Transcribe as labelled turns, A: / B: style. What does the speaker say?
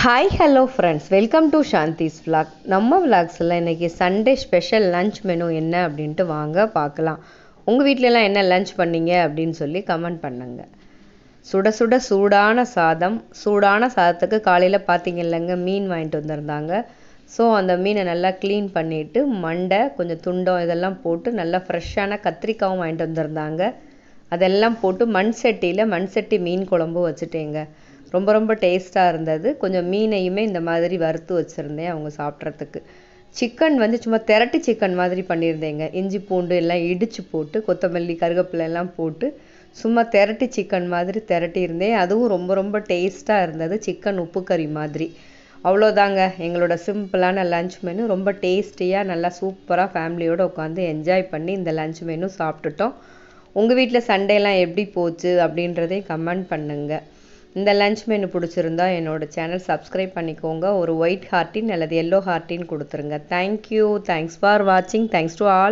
A: Hi hello friends, welcome to Shanthi's vlog. நம்ம விளாக்ஸில் இன்றைக்கி Sunday special lunch menu என்ன அப்படின்ட்டு வாங்க பார்க்கலாம். உங்கள் வீட்டிலலாம் என்ன லன்ச் பண்ணீங்க அப்படின்னு சொல்லி கமெண்ட் பண்ணுங்க. சுட சுட சூடான சாதத்துக்கு காலையில் பார்த்தீங்க இல்லைங்க, மீன் வாங்கிட்டு வந்திருந்தாங்க. ஸோ அந்த மீனை நல்லா க்ளீன் பண்ணிவிட்டு மண்டை கொஞ்சம் துண்டம் இதெல்லாம் போட்டு நல்லா ஃப்ரெஷ்ஷான கத்திரிக்காயும் வாங்கிட்டு வந்திருந்தாங்க. அதெல்லாம் போட்டு மண் சட்டி மீன் குழம்பு வச்சுட்டேங்க. ரொம்ப டேஸ்ட்டாக இருந்தது. கொஞ்சம் மீனையுமே இந்த மாதிரி வறுத்து வச்சுருந்தேன் அவங்க சாப்பிட்றதுக்கு. சிக்கன் சும்மா திரட்டி சிக்கன் மாதிரி பண்ணியிருந்தேங்க. இஞ்சி பூண்டு எல்லாம் இடித்து போட்டு கொத்தமல்லி கருவேப்பிலை எல்லாம் போட்டு சும்மா திரட்டி சிக்கன் மாதிரி திரட்டியிருந்தேன். அதுவும் ரொம்ப டேஸ்ட்டாக இருந்தது. சிக்கன் உப்பு கறி மாதிரி. அவ்வளோதாங்க எங்களோட சிம்பிளான லன்ச் மெனு. ரொம்ப டேஸ்டியாக நல்லா சூப்பராக ஃபேமிலியோடு உட்காந்து என்ஜாய் பண்ணி இந்த லன்ச் மெனு சாப்பிட்டுட்டோம். உங்கள் வீட்டில் சண்டேலாம் எப்படி போச்சு அப்படின்றதையும் கமெண்ட் பண்ணுங்கள். இந்த லன்ச் மெனு பிடிச்சிருந்தா என்னோடய சேனல் சப்ஸ்கிரைப் பண்ணிக்கோங்க. ஒரு ஒயிட் ஹார்ட்டின் அல்லது எல்லோ ஹார்ட்டின் கொடுத்துருங்க. தேங்க்யூ. தேங்க்ஸ் ஃபார் வாட்சிங். Thanks to all.